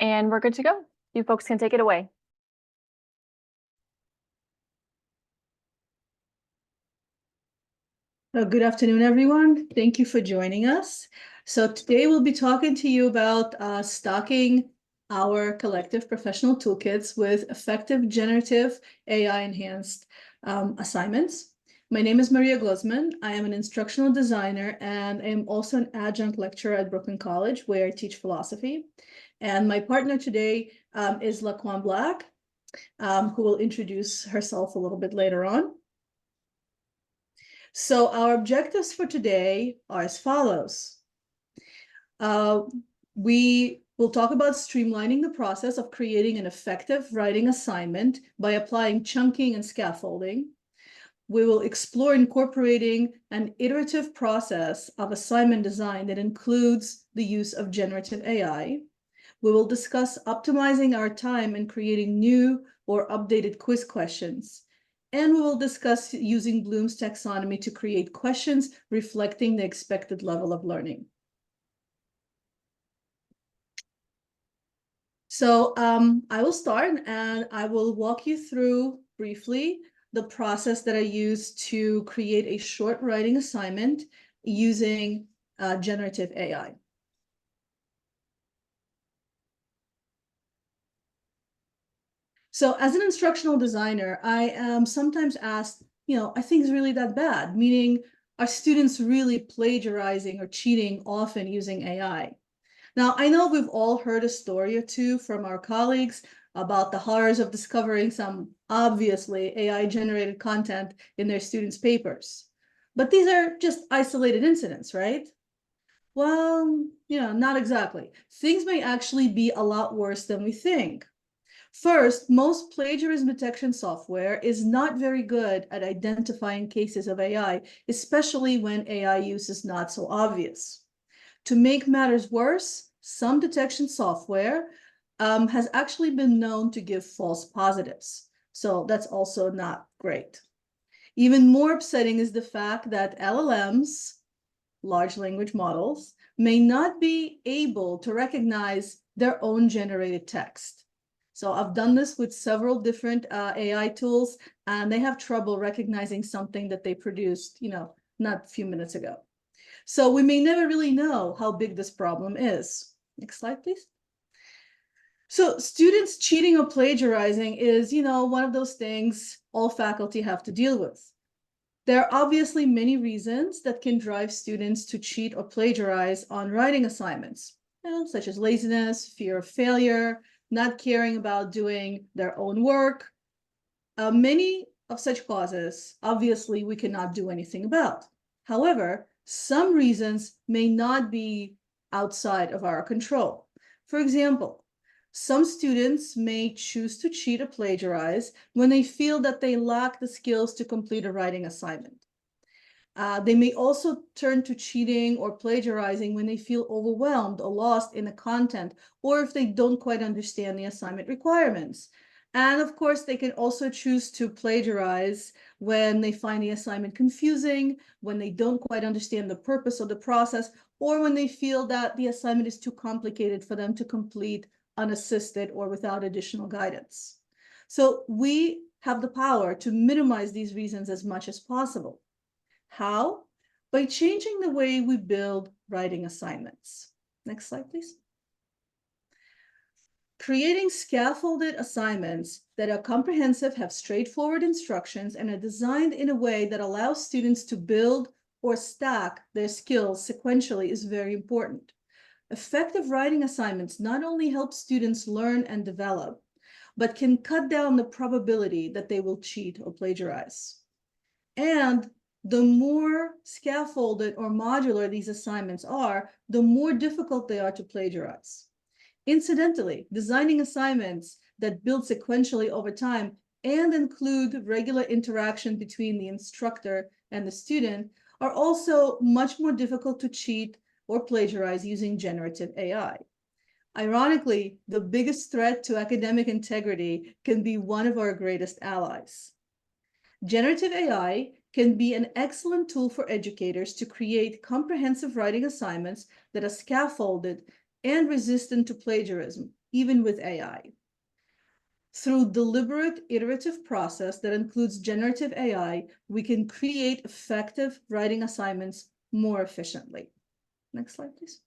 And we're good to go. You folks can take it away. Good afternoon, everyone. Thank you for joining us. So today we'll be talking to you about stocking our collective professional toolkits with effective generative AI enhanced assignments. My name is Mariya Gluzman. I am an instructional designer and I am also an adjunct lecturer at Brooklyn College, where I teach philosophy. And my partner today is Laquan Black, who will introduce herself a little bit later on. So our objectives for today are as follows. We will talk about streamlining the process of creating an effective writing assignment by applying chunking and scaffolding. We will explore incorporating an iterative process of assignment design that includes the use of generative AI. We will discuss optimizing our time and creating new or updated quiz questions. And we will discuss using Bloom's taxonomy to create questions reflecting the expected level of learning. So I will start and I will walk you through briefly the process that I use to create a short writing assignment using generative AI. So as an instructional designer, I am sometimes asked, are things really that bad? Meaning, are students really plagiarizing or cheating often using AI? Now, I know we've all heard a story or two from our colleagues about the horrors of discovering some obviously AI-generated content in their students' papers. But these are just isolated incidents, right? Well, not exactly. Things may actually be a lot worse than we think. First, most plagiarism detection software is not very good at identifying cases of AI, especially when AI use is not so obvious. To make matters worse, some detection software has actually been known to give false positives. So that's also not great. Even more upsetting is the fact that LLMs, large language models, may not be able to recognize their own generated text. So I've done this with several different AI tools, and they have trouble recognizing something that they produced, not a few minutes ago. So we may never really know how big this problem is. Next slide, please. So students cheating or plagiarizing is, one of those things all faculty have to deal with. There are obviously many reasons that can drive students to cheat or plagiarize on writing assignments, such as laziness, fear of failure, not caring about doing their own work. Many of such causes, obviously, we cannot do anything about. However, some reasons may not be outside of our control. For example, some students may choose to cheat or plagiarize when they feel that they lack the skills to complete a writing assignment. They may also turn to cheating or plagiarizing when they feel overwhelmed or lost in the content, or if they don't quite understand the assignment requirements. And of course, they can also choose to plagiarize when they find the assignment confusing, when they don't quite understand the purpose of the process, or when they feel that the assignment is too complicated for them to complete unassisted or without additional guidance. So we have the power to minimize these reasons as much as possible. How? By changing the way we build writing assignments. Next slide, please. Creating scaffolded assignments that are comprehensive, have straightforward instructions, and are designed in a way that allows students to build or stack their skills sequentially is very important. Effective writing assignments not only help students learn and develop, but can cut down the probability that they will cheat or plagiarize. And the more scaffolded or modular these assignments are, the more difficult they are to plagiarize. Incidentally, designing assignments that build sequentially over time and include regular interaction between the instructor and the student are also much more difficult to cheat or plagiarize using generative AI. Ironically, the biggest threat to academic integrity can be one of our greatest allies. Generative AI can be an excellent tool for educators to create comprehensive writing assignments that are scaffolded and resistant to plagiarism, even with AI. Through deliberate iterative process that includes generative AI, we can create effective writing assignments more efficiently. Next slide, please.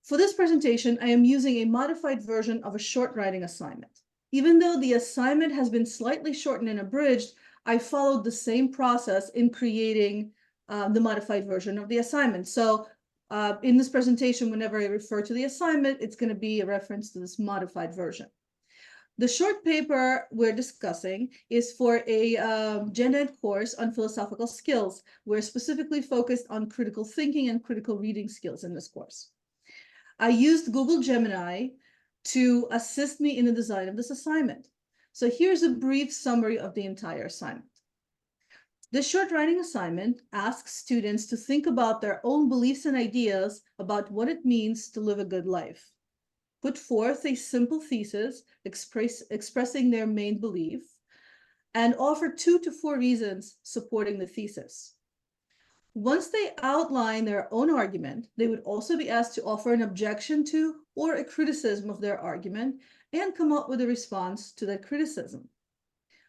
For this presentation, I am using a modified version of a short writing assignment. Even though the assignment has been slightly shortened and abridged, I followed the same process in creating the modified version of the assignment. So in this presentation, whenever I refer to the assignment, it's going to be a reference to this modified version. The short paper we're discussing is for a gen ed course on philosophical skills. We're specifically focused on critical thinking and critical reading skills in this course. I used Google Gemini to assist me in the design of this assignment. So here's a brief summary of the entire assignment. This short writing assignment asks students to think about their own beliefs and ideas about what it means to live a good life. Put forth a simple thesis expressing their main belief, and offer 2 to 4 reasons supporting the thesis. Once they outline their own argument, they would also be asked to offer an objection to or a criticism of their argument and come up with a response to that criticism.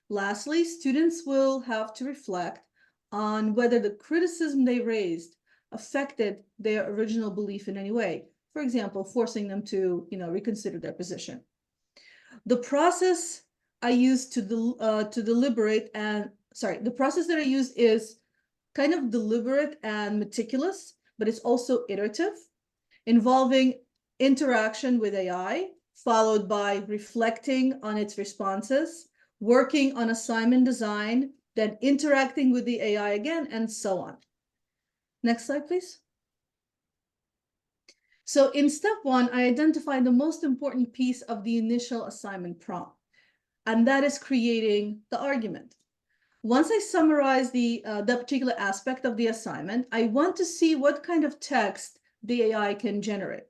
Lastly, students will have to reflect on whether the criticism they raised affected their original belief in any way. For example, forcing them to, reconsider their position. The process I use to deliberate the process that I use is kind of deliberate and meticulous, but it's also iterative, involving interaction with AI, followed by reflecting on its responses, working on assignment design, then interacting with the AI again, and so on. Next slide, please. So in step 1, I identified the most important piece of the initial assignment prompt, and that is creating the argument. Once I summarize that particular aspect of the assignment, I want to see what kind of text the AI can generate.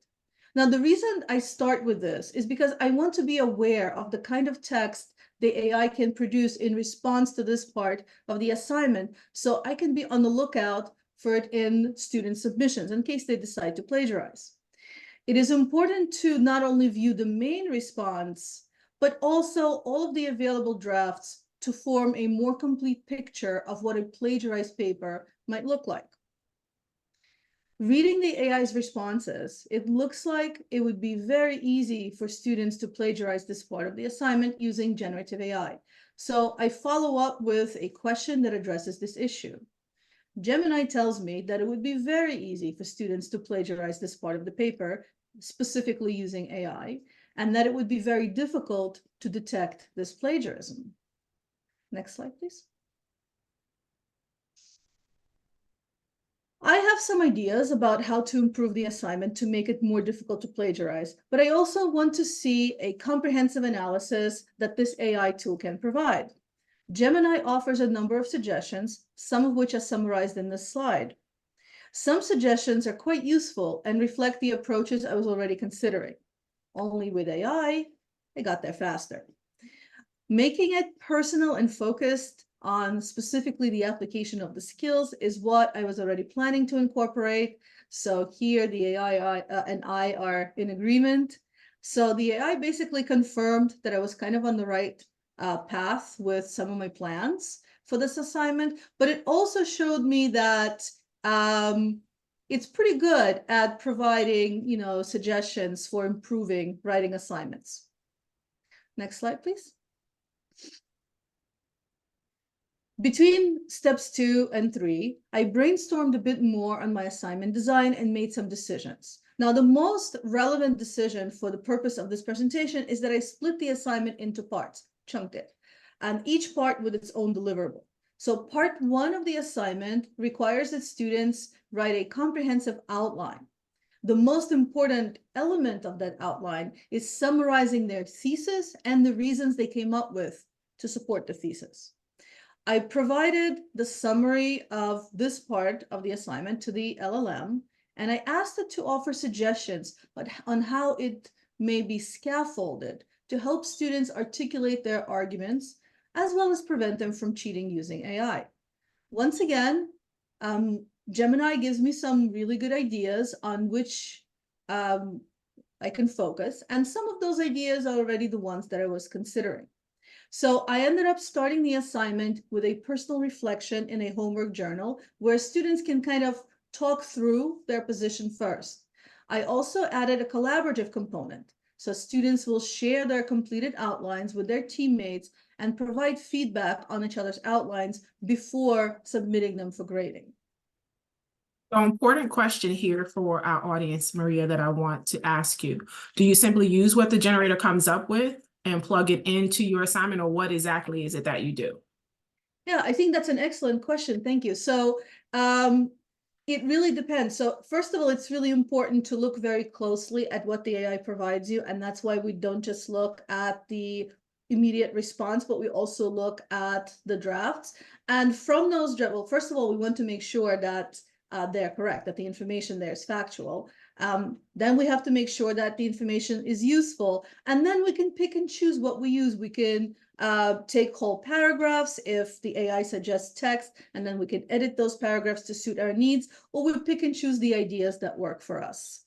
Now, the reason I start with this is because I want to be aware of the kind of text the AI can produce in response to this part of the assignment, so I can be on the lookout for it in student submissions in case they decide to plagiarize. It is important to not only view the main response, but also all of the available drafts to form a more complete picture of what a plagiarized paper might look like. Reading the AI's responses, it looks like it would be very easy for students to plagiarize this part of the assignment using generative AI. So I follow up with a question that addresses this issue. Gemini tells me that it would be very easy for students to plagiarize this part of the paper, specifically using AI, and that it would be very difficult to detect this plagiarism. Next slide, please. I have some ideas about how to improve the assignment to make it more difficult to plagiarize, but I also want to see a comprehensive analysis that this AI tool can provide. Gemini offers a number of suggestions, some of which are summarized in this slide. Some suggestions are quite useful and reflect the approaches I was already considering. Only with AI, I got there faster. Making it personal and focused on specifically the application of the skills is what I was already planning to incorporate. So here the AI and I are in agreement. So the AI basically confirmed that I was kind of on the right path with some of my plans for this assignment, but it also showed me that it's pretty good at providing, suggestions for improving writing assignments. Next slide, please. Between steps 2 and 3, I brainstormed a bit more on my assignment design and made some decisions. Now, the most relevant decision for the purpose of this presentation is that I split the assignment into parts, chunked it, and each part with its own deliverable. So part 1 of the assignment requires that students write a comprehensive outline. The most important element of that outline is summarizing their thesis and the reasons they came up with to support the thesis. I provided the summary of this part of the assignment to the LLM, and I asked it to offer suggestions on how it may be scaffolded to help students articulate their arguments, as well as prevent them from cheating using AI. Once again, Gemini gives me some really good ideas on which I can focus. And some of those ideas are already the ones that I was considering. So I ended up starting the assignment with a personal reflection in a homework journal where students can kind of talk through their position first. I also added a collaborative component. So students will share their completed outlines with their teammates and provide feedback on each other's outlines before submitting them for grading. So important question here for our audience, Mariya, that I want to ask you. Do you simply use what the generator comes up with and plug it into your assignment, or what exactly is it that you do? Yeah, I think that's an excellent question. Thank you. So it really depends. So first of all, it's really important to look very closely at what the AI provides you. And that's why we don't just look at the immediate response, but we also look at the drafts. And from those drafts, well, first of all, we want to make sure that they're correct, that the information there is factual. Then we have to make sure that the information is useful. And then we can pick and choose what we use. We can take whole paragraphs if the AI suggests text, and then we can edit those paragraphs to suit our needs, or we pick and choose the ideas that work for us.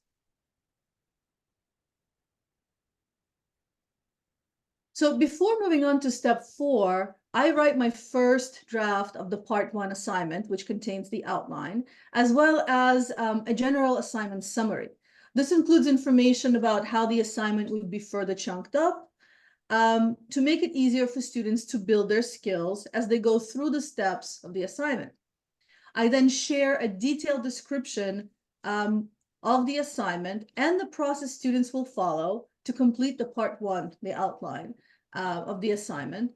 So before moving on to step 4, I write my first draft of the part 1 assignment, which contains the outline, as well as a general assignment summary. This includes information about how the assignment would be further chunked up, to make it easier for students to build their skills as they go through the steps of the assignment. I then share a detailed description of the assignment and the process students will follow to complete the part 1, the outline of the assignment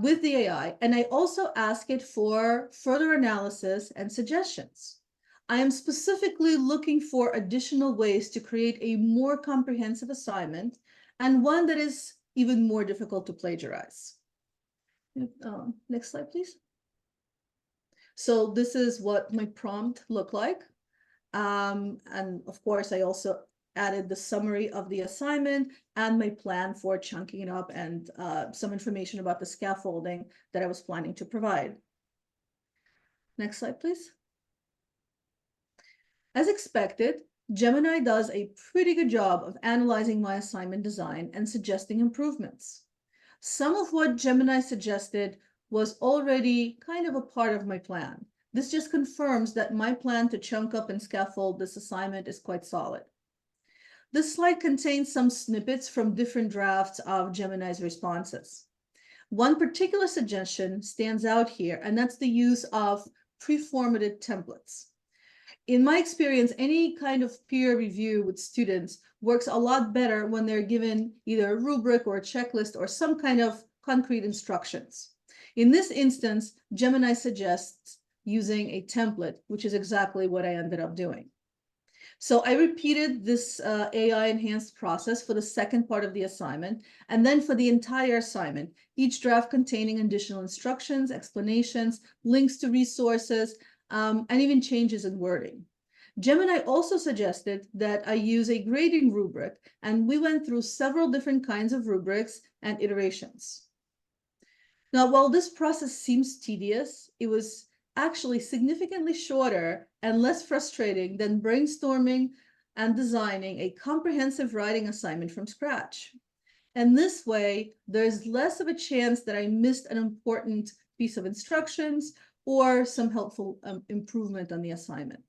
with the AI. And I also ask it for further analysis and suggestions. I am specifically looking for additional ways to create a more comprehensive assignment and one that is even more difficult to plagiarize. Next slide, please. So this is what my prompt looked like. And of course, I also added the summary of the assignment and my plan for chunking it up and some information about the scaffolding that I was planning to provide. Next slide, please. As expected, Gemini does a pretty good job of analyzing my assignment design and suggesting improvements. Some of what Gemini suggested was already kind of a part of my plan. This just confirms that my plan to chunk up and scaffold this assignment is quite solid. This slide contains some snippets from different drafts of Gemini's responses. One particular suggestion stands out here, and that's the use of pre-formatted templates. In my experience, any kind of peer review with students works a lot better when they're given either a rubric or a checklist or some kind of concrete instructions. In this instance, Gemini suggests using a template, which is exactly what I ended up doing. So I repeated this AI-enhanced process for the second part of the assignment, and then for the entire assignment, each draft containing additional instructions, explanations, links to resources, and even changes in wording. Gemini also suggested that I use a grading rubric, and we went through several different kinds of rubrics and iterations. Now, while this process seems tedious, it was actually significantly shorter and less frustrating than brainstorming and designing a comprehensive writing assignment from scratch. And this way, there's less of a chance that I missed an important piece of instructions or some helpful improvement on the assignment.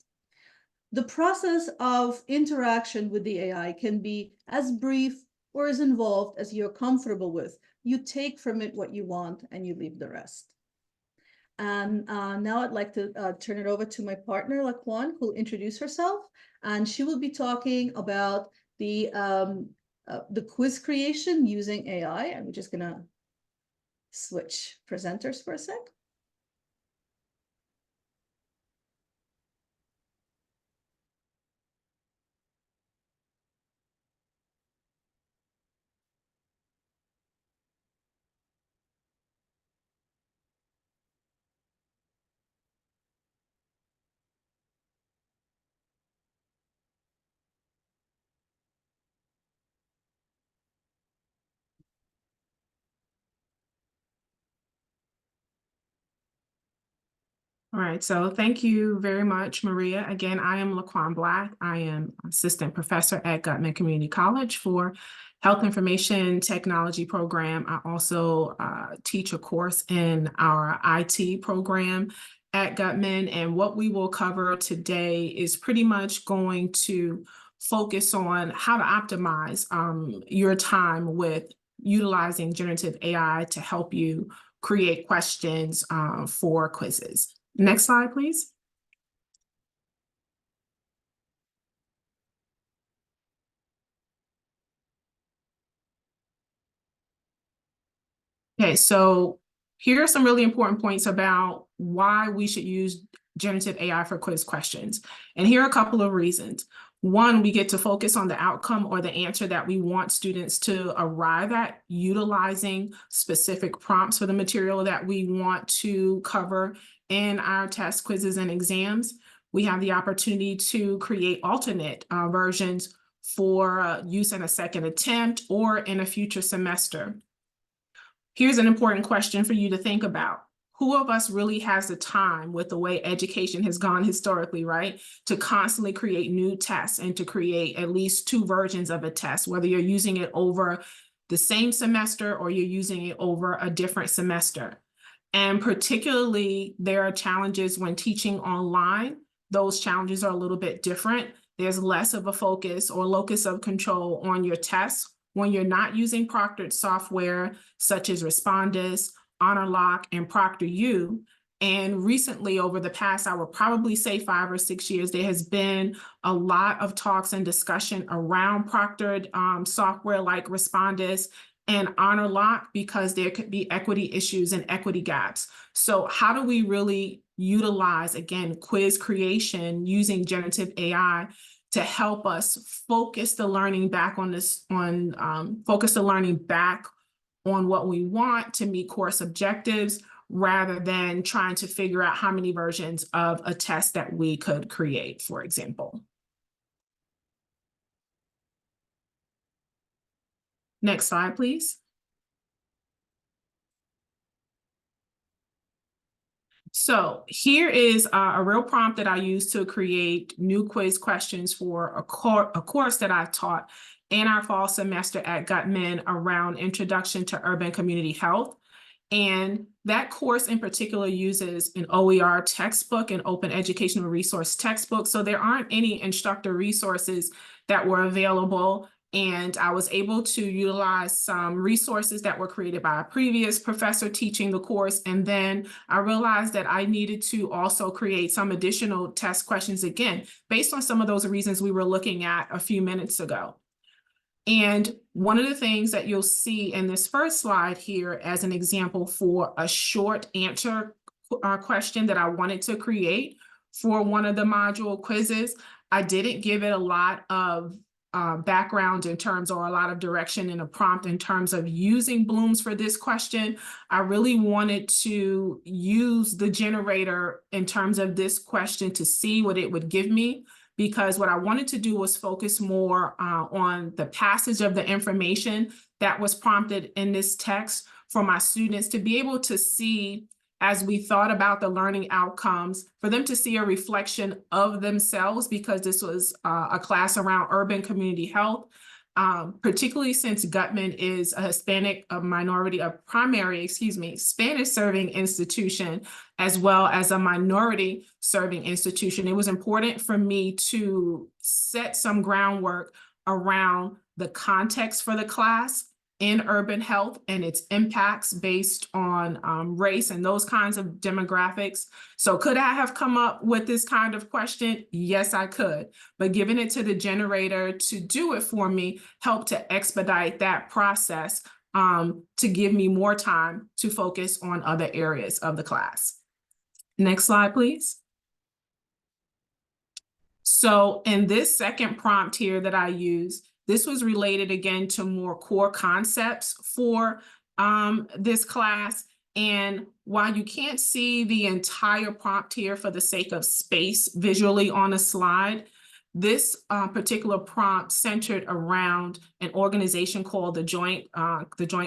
The process of interaction with the AI can be as brief or as involved as you're comfortable with. You take from it what you want and you leave the rest. And now I'd like to turn it over to my partner, Laquan, who will introduce herself. And she will be talking about the quiz creation using AI. And we're just going to switch presenters for a sec. All right, so thank you very much, Mariya. Again, I am Laquan Black. I am assistant professor at Gluzman Community College for Health Information Technology program. I also teach a course in our IT program at Gluzman, and what we will cover today is pretty much going to focus on how to optimize your time with utilizing generative AI to help you create questions for quizzes. Next slide, please. Okay, so here are some really important points about why we should use generative AI for quiz questions. And here are a couple of reasons. One, we get to focus on the outcome or the answer that we want students to arrive at utilizing specific prompts for the material that we want to cover in our tests, quizzes, and exams. We have the opportunity to create alternate versions for use in a second attempt or in a future semester. Here's an important question for you to think about. Who of us really has the time with the way education has gone historically, right? To constantly create new tests and to create at least 2 versions of a test, whether you're using it over the same semester or you're using it over a different semester. And particularly, there are challenges when teaching online. Those challenges are a little bit different. There's less of a focus or locus of control on your tests when you're not using proctored software such as Respondus, HonorLock, and ProctorU. And recently, over the past, I would probably say 5 or 6 years, there has been a lot of talks and discussion around proctored software like Respondus and HonorLock because there could be equity issues and equity gaps. So how do we really utilize, again, quiz creation using generative AI to help us focus the learning back on what we want to meet course objectives, rather than trying to figure out how many versions of a test that we could create, for example. Next slide, please. So here is a real prompt that I use to create new quiz questions for a course that I taught in our fall semester at Gluzman around Introduction to Urban Community Health. And that course in particular uses an OER textbook, an open educational resource textbook. So there aren't any instructor resources that were available. And I was able to utilize some resources that were created by a previous professor teaching the course. And then I realized that I needed to also create some additional test questions, again, based on some of those reasons we were looking at a few minutes ago. And one of the things that you'll see in this first slide here as an example for a short answer question that I wanted to create for one of the module quizzes, I didn't give it a lot of background in terms, or a lot of direction in a prompt in terms of using Blooms for this question. I really wanted to use the generator in terms of this question to see what it would give me, because what I wanted to do was focus more on the passage of the information that was prompted in this text for my students to be able to see, as we thought about the learning outcomes, for them to see a reflection of themselves, because this was a class around urban community health, particularly since Gluzman is a Spanish serving institution, as well as a minority serving institution. It was important for me to set some groundwork around the context for the class in urban health and its impacts based on race and those kinds of demographics. So could I have come up with this kind of question? Yes, I could. But giving it to the generator to do it for me helped to expedite that process to give me more time to focus on other areas of the class. Next slide, please. So in this second prompt here that I use, this was related again to more core concepts for this class. And while you can't see the entire prompt here for the sake of space visually on a slide, this particular prompt centered around an organization called the Joint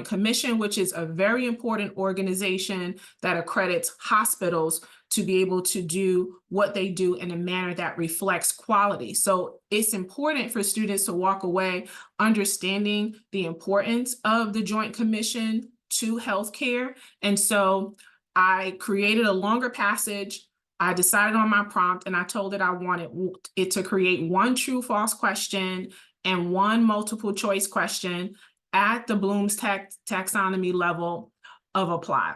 Commission, which is a very important organization that accredits hospitals to be able to do what they do in a manner that reflects quality. So it's important for students to walk away understanding the importance of the Joint Commission to healthcare. And so I created a longer passage. I decided on my prompt, and I told it I wanted it to create one true false question and one multiple choice question at the Bloom's taxonomy level of apply.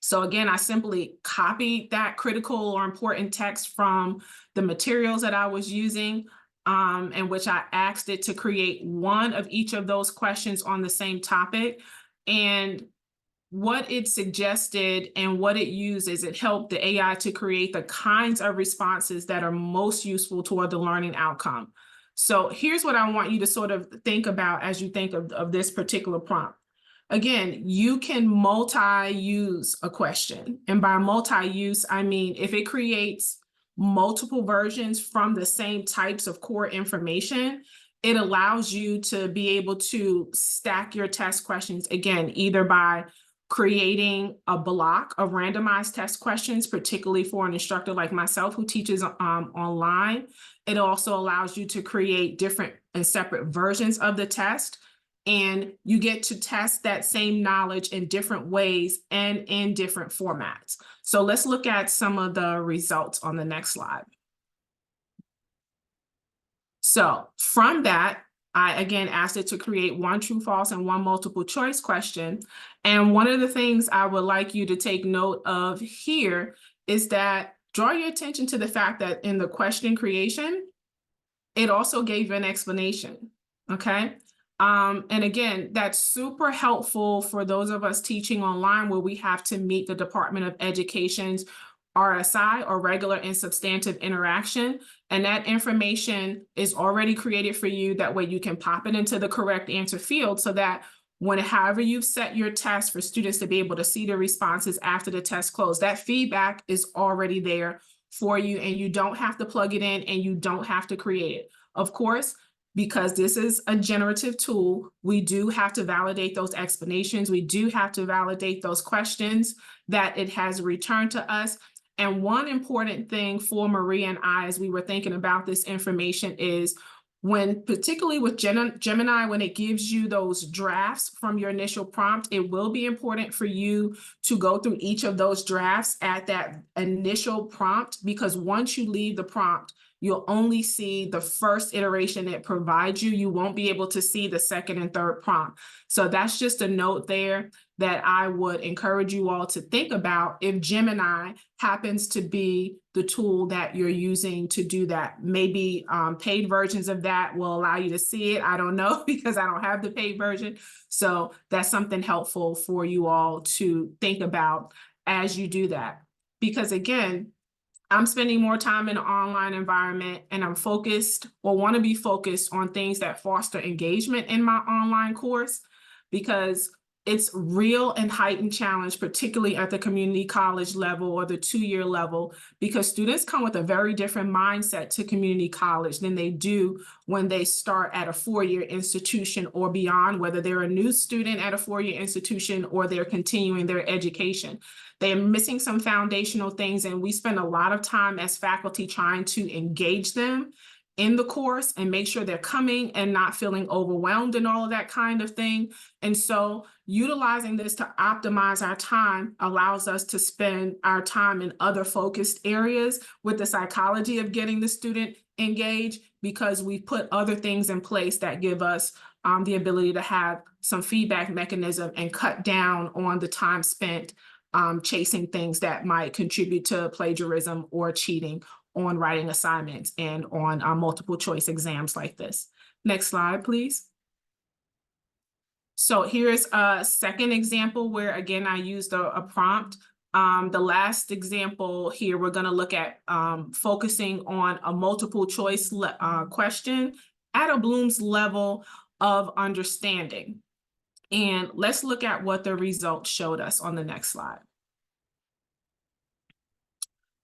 So again, I simply copied that critical or important text from the materials that I was using, in which I asked it to create one of each of those questions on the same topic. And what it suggested and what it uses, it helped the AI to create the kinds of responses that are most useful toward the learning outcome. So here's what I want you to sort of think about as you think of this particular prompt. Again, you can multi-use a question. And by multi-use, I mean, if it creates multiple versions from the same types of core information, it allows you to be able to stack your test questions, again, either by creating a block of randomized test questions, particularly for an instructor like myself who teaches online. It also allows you to create different and separate versions of the test, and you get to test that same knowledge in different ways and in different formats. So let's look at some of the results on the next slide. So from that, I again asked it to create one true, false, and one multiple choice question. And one of the things I would like you to take note of here is that draw your attention to the fact that in the question creation, it also gave an explanation, okay? And again, that's super helpful for those of us teaching online where we have to meet the Department of Education's RSI, or regular and substantive interaction. And that information is already created for you. That way you can pop it into the correct answer field so that however you've set your test for students to be able to see the responses after the test closed, that feedback is already there for you, and you don't have to plug it in and you don't have to create it. Of course, because this is a generative tool, we do have to validate those explanations. We do have to validate those questions that it has returned to us. And one important thing for Mariya and I, as we were thinking about this information, is particularly with Gemini, when it gives you those drafts from your initial prompt, it will be important for you to go through each of those drafts at that initial prompt, because once you leave the prompt, you'll only see the first iteration it provides you. You won't be able to see the second and third prompt. So that's just a note there that I would encourage you all to think about if Gemini happens to be the tool that you're using to do that. Maybe paid versions of that will allow you to see it. I don't know, because I don't have the paid version. So that's something helpful for you all to think about as you do that. Because again, I'm spending more time in an online environment, and I'm focused, or want to be focused, on things that foster engagement in my online course, because it's real and heightened challenge, particularly at the community college level or the 2-year level, because students come with a very different mindset to community college than they do when they start at a 4-year institution or beyond, whether they're a new student at a 4-year institution or they're continuing their education. They're missing some foundational things, and we spend a lot of time as faculty trying to engage them in the course and make sure they're coming and not feeling overwhelmed and all of that kind of thing. And so utilizing this to optimize our time allows us to spend our time in other focused areas with the psychology of getting the student engaged, because we put other things in place that give us the ability to have some feedback mechanism and cut down on the time spent chasing things that might contribute to plagiarism or cheating on writing assignments and on multiple choice exams like this. Next slide, please. So here's a second example where, again, I used a prompt. The last example here, we're going to look at focusing on a multiple choice question at a Bloom's level of understanding. And let's look at what the results showed us on the next slide.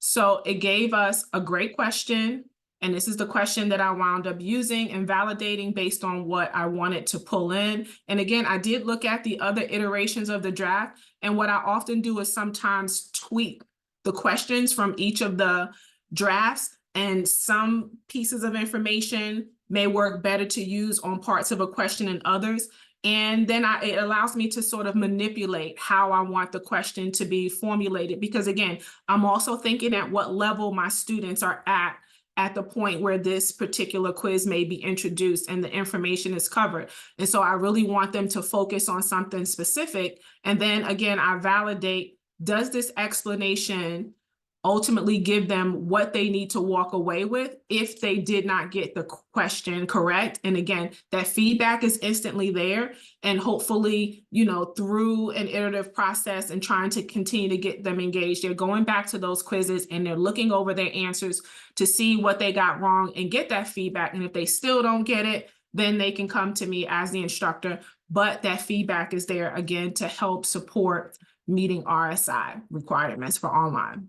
So it gave us a great question, and this is the question that I wound up using and validating based on what I wanted to pull in. And again, I did look at the other iterations of the draft, and what I often do is sometimes tweak the questions from each of the drafts, and some pieces of information may work better to use on parts of a question than others. And then it allows me to sort of manipulate how I want the question to be formulated. Because again, I'm also thinking at what level my students are at the point where this particular quiz may be introduced and the information is covered. And so I really want them to focus on something specific. And then again, I validate, does this explanation ultimately give them what they need to walk away with if they did not get the question correct? And again, that feedback is instantly there. And hopefully, you know, through an iterative process and trying to continue to get them engaged, they're going back to those quizzes and they're looking over their answers to see what they got wrong and get that feedback. And if they still don't get it, then they can come to me as the instructor. But that feedback is there again to help support meeting RSI requirements for online.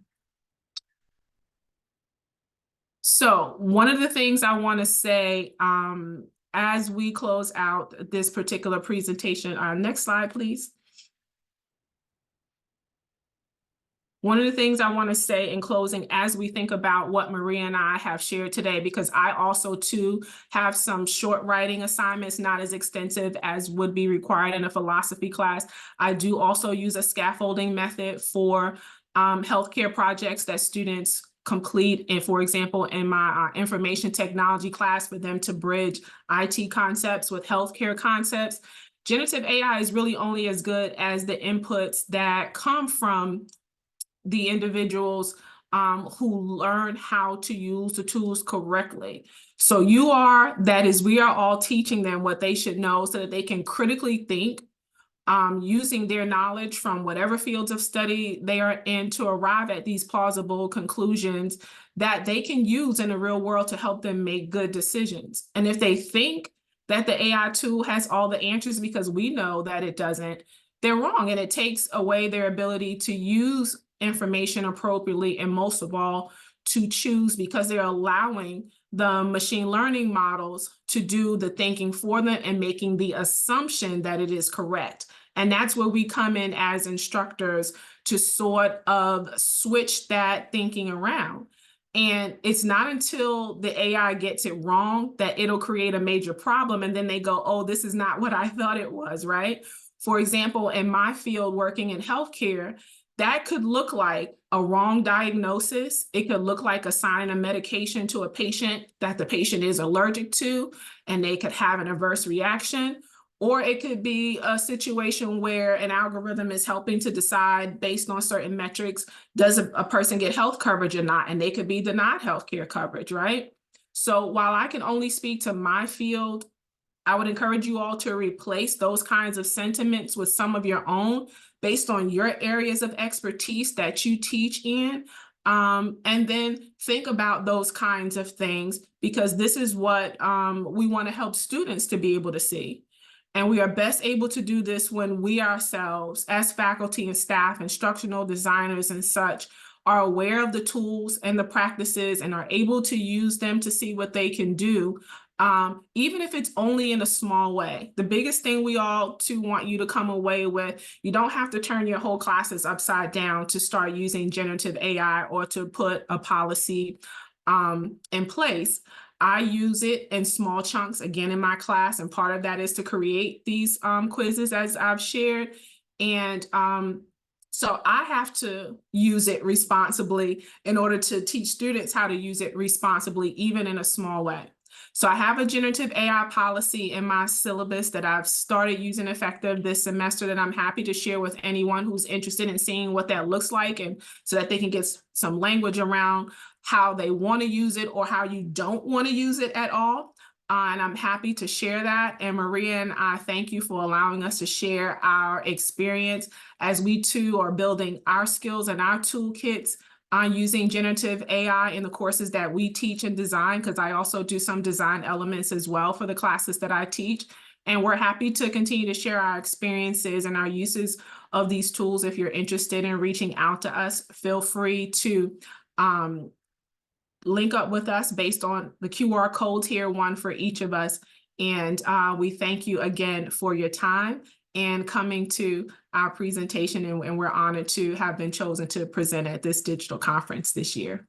So one of the things I want to say as we close out this particular presentation, next slide, please. One of the things I want to say in closing, as we think about what Mariya and I have shared today, because I also too have some short writing assignments, not as extensive as would be required in a philosophy class. I do also use a scaffolding method for healthcare projects that students complete. And for example, in my information technology class, for them to bridge IT concepts with healthcare concepts. Generative AI is really only as good as the inputs that come from the individuals who learn how to use the tools correctly. So we are all teaching them what they should know so that they can critically think, using their knowledge from whatever fields of study they are in to arrive at these plausible conclusions that they can use in the real world to help them make good decisions. And if they think that the AI tool has all the answers, because we know that it doesn't, they're wrong. And it takes away their ability to use information appropriately, and most of all, to choose, because they're allowing the machine learning models to do the thinking for them and making the assumption that it is correct. And that's where we come in as instructors to sort of switch that thinking around. And it's not until the AI gets it wrong that it'll create a major problem. And then they go, oh, this is not what I thought it was, right? For example, in my field working in healthcare, that could look like a wrong diagnosis. It could look like assigning a medication to a patient that the patient is allergic to, and they could have an adverse reaction. Or it could be a situation where an algorithm is helping to decide based on certain metrics, does a person get health coverage or not? And they could be denied healthcare coverage, right? So while I can only speak to my field, I would encourage you all to replace those kinds of sentiments with some of your own based on your areas of expertise that you teach in. And then think about those kinds of things, because this is what we want to help students to be able to see. And we are best able to do this when we ourselves, as faculty and staff, instructional designers and such, are aware of the tools and the practices and are able to use them to see what they can do. Even if it's only in a small way. The biggest thing we all too want you to come away with, you don't have to turn your whole classes upside down to start using generative AI or to put a policy in place. I use it in small chunks, again, in my class, and part of that is to create these quizzes as I've shared. And so I have to use it responsibly in order to teach students how to use it responsibly, even in a small way. So I have a generative AI policy in my syllabus that I've started using effective this semester that I'm happy to share with anyone who's interested in seeing what that looks like, and so that they can get some language around how they want to use it or how you don't want to use it at all. And I'm happy to share that. And Mariya and I thank you for allowing us to share our experience as we too are building our skills and our toolkits on using generative AI in the courses that we teach and design, because I also do some design elements as well for the classes that I teach. And we're happy to continue to share our experiences and our uses of these tools. If you're interested in reaching out to us, feel free to link up with us based on the QR codes here, one for each of us. And we thank you again for your time. and coming to our presentation, and we're honored to have been chosen to present at this digital conference this year.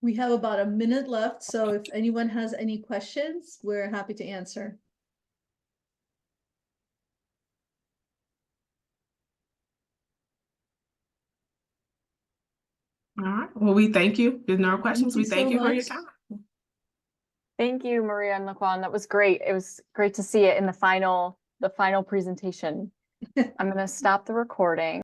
We have about a minute left, so if anyone has any questions, we're happy to answer. All right. Well, we thank you. There's no questions. We thank you for your much. time. Thank you, Mariya and Laquan. That was great. It was great to see it in the final presentation. I'm going to stop the recording.